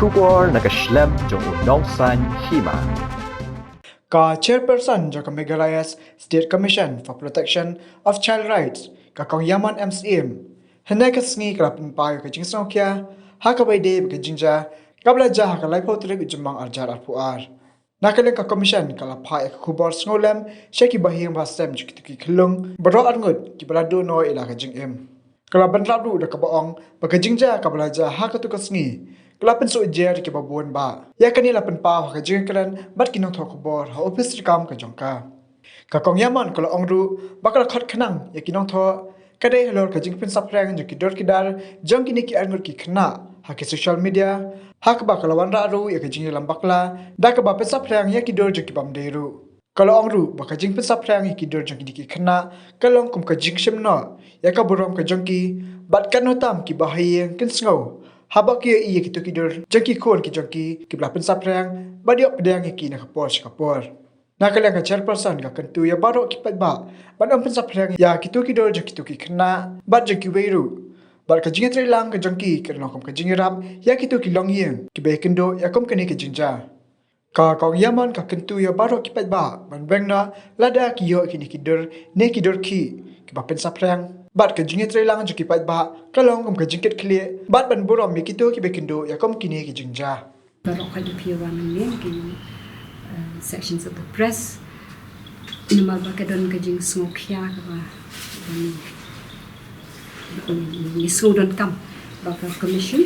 Kubor nakaslem jong unong san Hima. Ka Chairperson Jong Megalayas State Commission for Protection of Child Rights ka kong Ïamon MCM hendak kesengi kelapun payo ke jing snokia hakabai de ke jingja kabla jah ka lai potri ke jumang arjar arpuar nakaleng ka commission kala pai ke kubor snolem sheki bahing basem jikiti klung bro arngut ki balado no ila ke jing em kala banrabu da ka baong ba ke jingja kabla jah hakatu kesengi kelapun so jer ke babon ba ya kani lapen pa ka jing kran bat kinong thok kubor ha office kam ka jongka ka kong Ïamon kala ongru bakal khat khanang ya kinong tho kadai halor ka jing Pynsaphriang jo ki dor ki dar jong kini ki arngur ki Khynnah ha ke social media ha ka ba kala wan ra ru ya ka jing lambakla da ka ba Pynsaphriang ya ki dor jo ki bam deru kala ongru ba ka jing Pynsaphriang ya ki dor jong kini ki Khynnah kalong kum ka jing shimno ya ka borom ka jong ki bat kan notam ki bahayeng kin sngo haba ki iya ki to ki dor jong ki khon ki jong ki bla Pynsaphriang ba diok pedang ki na kapor Nakalang ka chairperson ka Kyntu ya baro ki patba ban Pynsaphriang ya kitu ki dor kitu ki Khynnah bat je Kiwei ru bar ka jinga lang ka jongki ka kom ka jingrap ya kitu ki longyeng ki be kendo ya kom kani ka jingja ka kong Ïamon ka Kyntu ya baro ki patba ban bengna lada ki yo ki dor ne ki dor ki ba Pynsaphriang bat ka jinga lang je ki patba ka long kom ka jingket kle bat ban borom mi kitu ki be kendo ya kom kini ki jingja baro ka di piwa men ki sections of the press nama bakadon kajing smokia ka ni sudon kam baka commission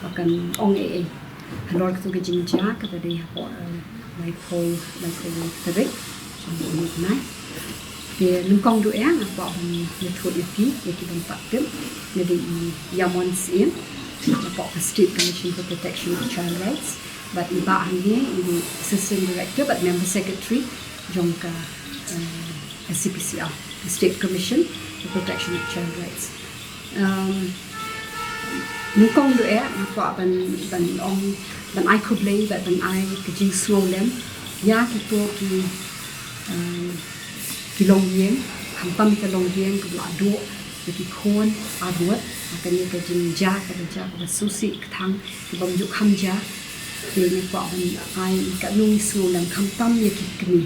bakan ong ee halor ka kajing ja ka dai ho mai ko tabe ni na de lungkong do ya apa ni thot pi ki ban patem ni di Ïamon sim apa State Commission for Protection of Child Rights but iba hanya ini assistant director but member secretary Jong ka SCPCR the State Commission for Protection of Child Rights nukong do apa ban ong ban ai kublai ban ai kajing snolem ya kito ki longyeng hampam ka longyeng ka ado ki khon adwat akan ni kajing ja ka susi thang ki bam juk hamja ni pa ai ka nung snolem khampam ye ki kni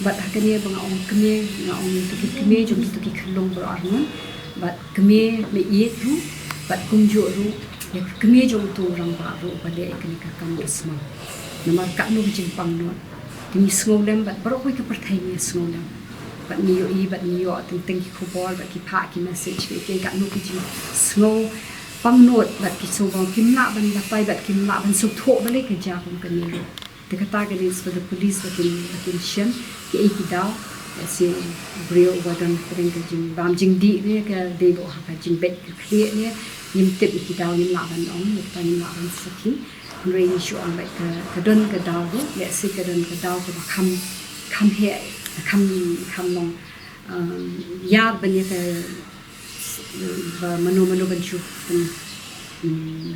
but hakane bang ong kme nga ong ki kme jom ki khlong bro arnon but kme me ye tu but kumjo ru ye kme jom tu rang ba ru ba le ikni ka kam isma namar ka nung jing pang no ni snolem but bro ko ki perthai ni snolem but ni yo i but ni yo ting ki khobol but ki pha ki message ke ka nung ki jing snow pang not but ki so bang kim la ban la pai but kim la ban so tho ba le ka ja kum ka ni ru the categories for the police wakin shen ki ki daw se brio wadan kring ka jing bam jing di ne ka de bo ha ka jing bet kle ne nim tip ki daw nim la ban ong ni pa nim la ban saki rain show on like ka don ka daw le se ka don ka daw ka kham he kham long ya ban ye ka ba manu ban chu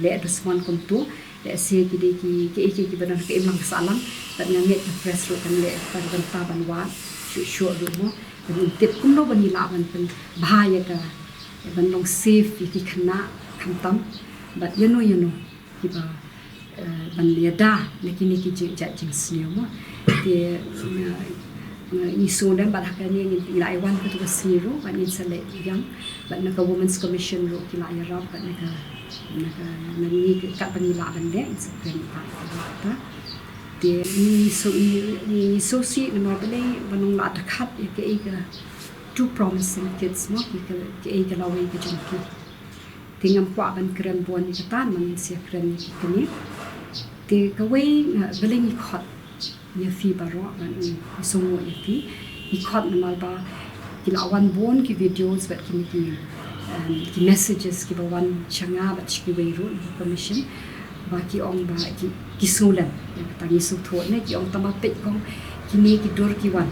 le respond kom tu le se ki de ki badan ke imlang salam tak nganget press ro kan le par ban ta ban wa shu ro mo ban tip kum lo ban ila ban pen bahaya ka ban long safe ki Khynnah kham tam but you know ki ba ban le da ne ki jing ja jing sneo mo ke ni so dan ba ka ni ila wan ka tu siro ban ni sale yang ban na ka women's commission ro ki la ya rap ban na ka nani ka panila ban de sa prenta ta de ni so si no bale banong la ta khat ke ka two promising kids mo ke ka lawe ka jumki tingam pa ban kran bon ni tan man si kran ni kini te ka we bale ni khat ni fi baro ban ni so mo ni khat na ba ki la wan bon ki videos bat ki ki messages ki bawan changa ba ki weiru permission ba ki ong ba ki sulam ta ni su tho ne ki ong tama pe kong ki ni ki dor ki wan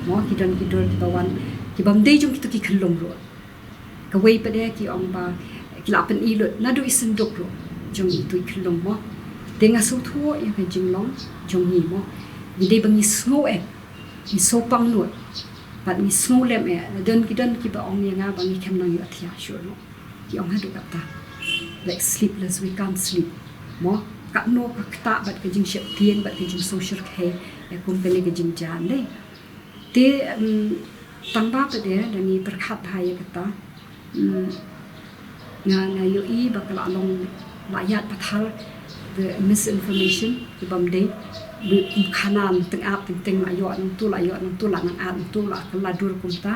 mo ki don ki dor ki bawan ki bam dei jong ki to ki khlong ro ka wei pa de ki ong ba ki la pen i lo na do isin dok ro jong tu khlong mo de nga su tho ya ka jing long jong ni mo ni de bang ni snow ni so pang no but ni snow lem don ki ba ong nga bang ni kem nang yu athia sure no ki ong ha do ta like sleepless we can't sleep mo kat no kata bat ke jing shep tien bat ke jing social ke ya kum ke ke jing jan le te tamba pe de dani berkat hai kata nga yo I bakal long layat pathal the misinformation ki bam de khanan teng ap teng ma yo nang tu la nang at tu la kala dur kum ta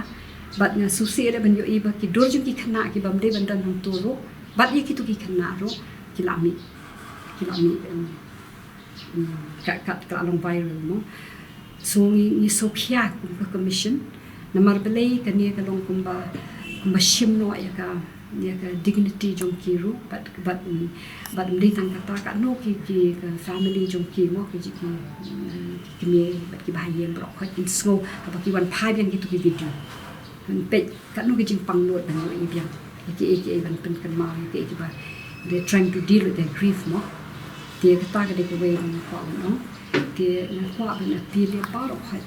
bat nga susi de ban yo I ba ki dur jing ki khana ki bam de ban dan nang tu ro bat ye ki tu ki khana ro ki lami kat long viral no so ni so khia kum ka commission namar belai kan ye ka long kumba shim no ya ka dignity jong kiru but mdei tang kata ka no ki family jong ki mo ki me but ki bahayem bro khat in snow ka ki wan phai bian ki tu ki video kan pe ka no ki jing pang no ban no I bian ki ban pen kan ma ki ba they trying to deal with their grief mo dia kata ka de way ko no dia na ko ban appeal pa ro khat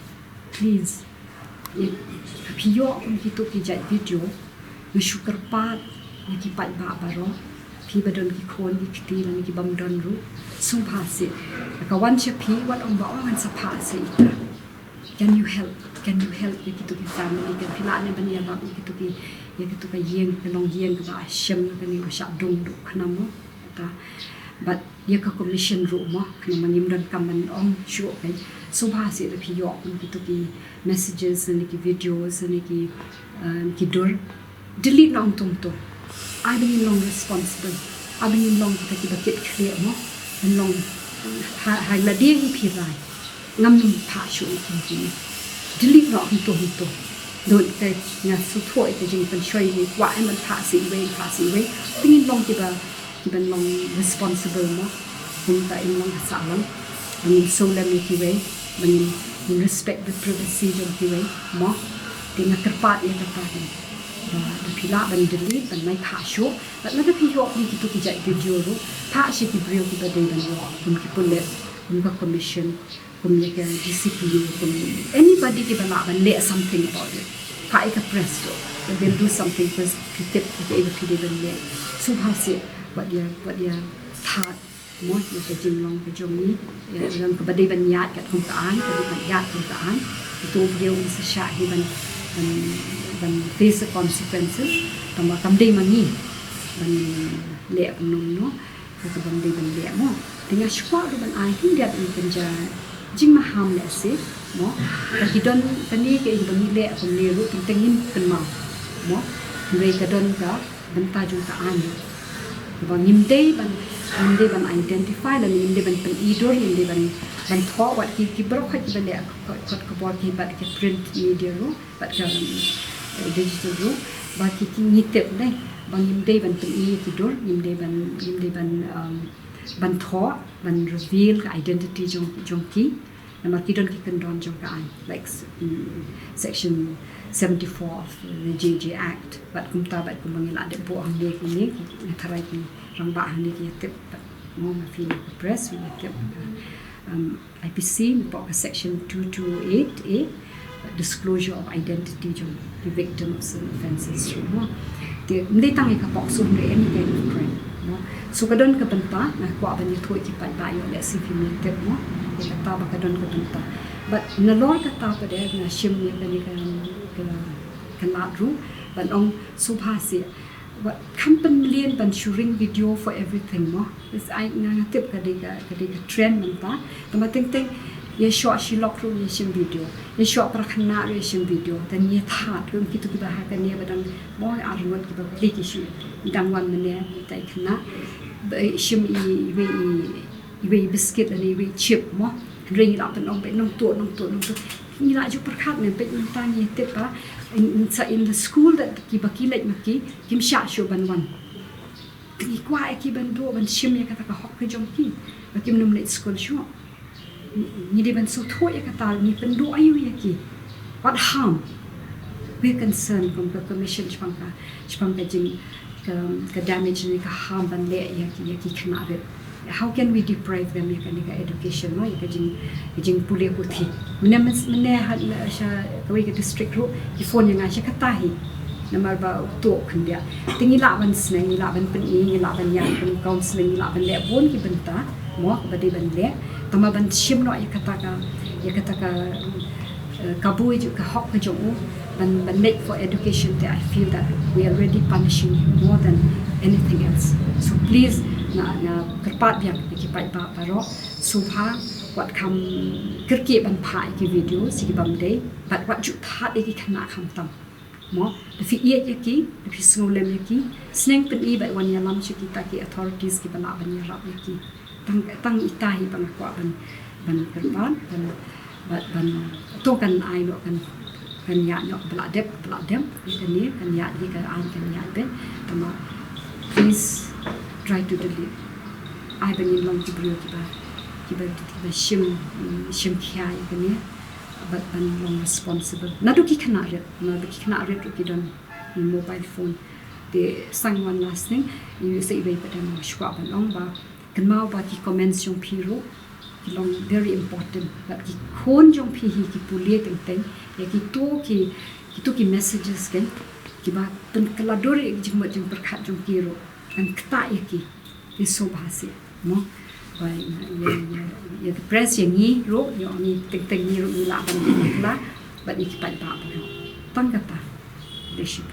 please piyo kun ki tu ki jat video ni sugar pat ni ki pat ba baro pi badon ki khon ki kiti ni ki bam don ru sung pha se ka wan che pi wat om ba wan sa pha se can you help ni ki tu ki family kan pila ne ban ya ba ki tu ki ya ki tu ka yeng ka long yeng ka ba shem ka ni sha dong du khana mo ta but ya ka commission ru mo khana manim dan kaman om shu kai sung pha se pi yo ki tu ki messages ni ki videos ni ki dur delete long tum to I been long responsible I been long kita ki bakit clear mo and long hai la dia hi pi rai ngam ni pha shu ki delete long tum to do te nga su thoi te jing pen shoi ni wa ai man pha si we been long ki ban long responsible mo kun ta in long sa long and so let me Kiwei when you respect the privacy of Kiwei mo te nga terpat ya kata the pila ban delete ban mai pha shu but la pi yo ni ki tu ki jai video ro pha shi ki brio ki ba de ban yo kun ki pole kun ka commission kun le ka discipline kun anybody ki ban le something about it pha ka press to they do something first ki tip ki ba ki de ban le so how say what ya thought mo ni ka jing long ka jong ni ran ka ba de ban yat ka kun ta an ka ban yat kun ta an tu video sa sha hi ban face the consequences tama kam dei mani ban le nung no ka ban dei ban le mo tinga shwa do ban ai hin dia in penja jing ma ham le se mo ka hidon tani ke ban le ko le ru tin tengin kan ma mo rei ka don ka ban ta ju ta an ban nim dei ban identify la nim dei ban pen idor nim dei ban tho wat ki bro khat ban le ko bor ki bat ki print media ro bat ka digital ro ba ki ni tep dai bang nim dei ban pen I ki dor nim dei ban tho ban reveal ka identity jong ki na ki don ki kan don jong ka like section 74 of the JJ Act bat kum ta bat kum bang la de bo ang de ki ni tharai ki rang ba ang ki tep mo ma fi press we tep IPC po section 228A disclosure of identity of the victim of certain offences no de mdei tang ka pok so mdei any kind of crime no so kadon ka banta na ko ban ni thoi ki pa ba yo le si fi mi te mo e ka ta ba kadon ka banta but na lor ka ta pa de na shim ni ni ka na ru ban ong so pha si but company lien ban shooting video for everything mo is I na tip ka de ka trend man ta ma ting ye shot shi lock ru ye shim video ye shot pra khna ye shim video dan ye tha rum ki tu ki ba ha ka ne badang boy arwan ki ba li ki shu dang wan ne tai khna shim I biscuit ani we chip mo ring la pen ong pe nong to ni la ju prakhat ne pe ta ni te pa in the school that ki ba ki lek ma ki kim sha shu ban wan ki kwa ki ban do ban shim ye ka ta ka hok ki jom ki ba kim num le school shu ni de ban so tho ye ka ta ni pen do ayu ye ki what harm we concern from the commission chpang ka jing ka damage ni ka harm ban le ye ki khna re how can we deprive them of education no ka jing pule ko thi mne ha sha kawai ka district ro ki phone nga sha kata hi namar ba to khun dia tingi la ban snai la ban pen ni la ban ya pen counseling la ban le bon ki banta mo bade ban le tama ban shim no ya kata ka kabui ju ka hok ka jong ban make for education that I feel that we are already punishing more than anything else. So please na kerpat yang dikipai ba paro subha wat kam kerki ban phai ki video si bam day but wat ju that ki khana kham tam mo the fi ye ki the fi snolem ki sneng pen I ba wan ya lam chi kita ki authorities ki bana ban ya rap ki tang itahi ban kwa ban kerpat ban to kan ai no kan ya no bla dem ni kan ya di kan an kan ya be tama please try to delete I been long to brio kiba shim kya ni but ban long responsible nadu ki khana ret ki don mobile phone the sang one last thing you say be but I'm sure ban long ba kan mau ba ki comments yung piro long very important but ki khon jong phi hi ki pulie teng ya ki to ki messages kan ki ba pen kaladore jing ma jing berkhat jong kiro kan kta ya ki iso bahasa mo ba ya the press yang ni ro yo ni teng ni ro la ban la ba ni ki pa ba ro tang kata leadership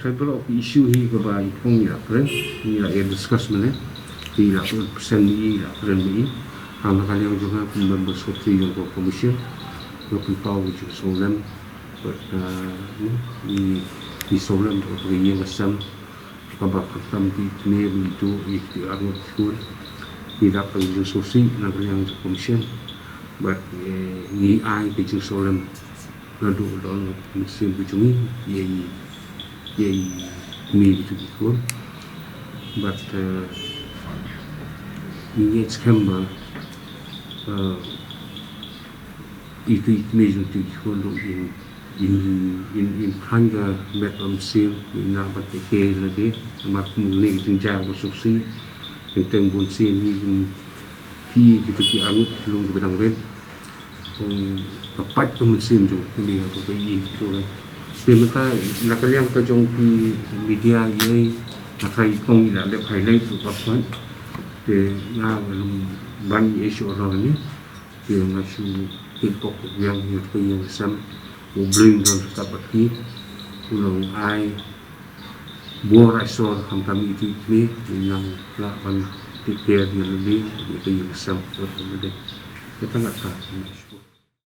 Tribal of issue hi ko ba ikong ya pre ni la discuss mane di la persen ni la persen ni ang kaliang juga members of the commission lo pau ju solam but di solam to ri yang asam kabak tam di ne itu ikti angot school di dapat ju sosi na kaliang commission but ni ai ke ju solam lo do don mesin bujungi ye mi itu ikut but ni September itu measure to follow in hanga met on seal in na bat ke lagi mak mulai tinjau suksi tentang bon seal ni pi kita ki angut long bedang red papat tu mesin tu ni apa pi tu lah semata nak kalian ke jong pi media ye nak kai kong ila le highlight tu apa de na ban isu orang ni yang masih TikTok yang yang sam bring dan dapat ki ulang ai buat asal kami itu ni yang lah ban tikar dia lebih itu yang sam kita nak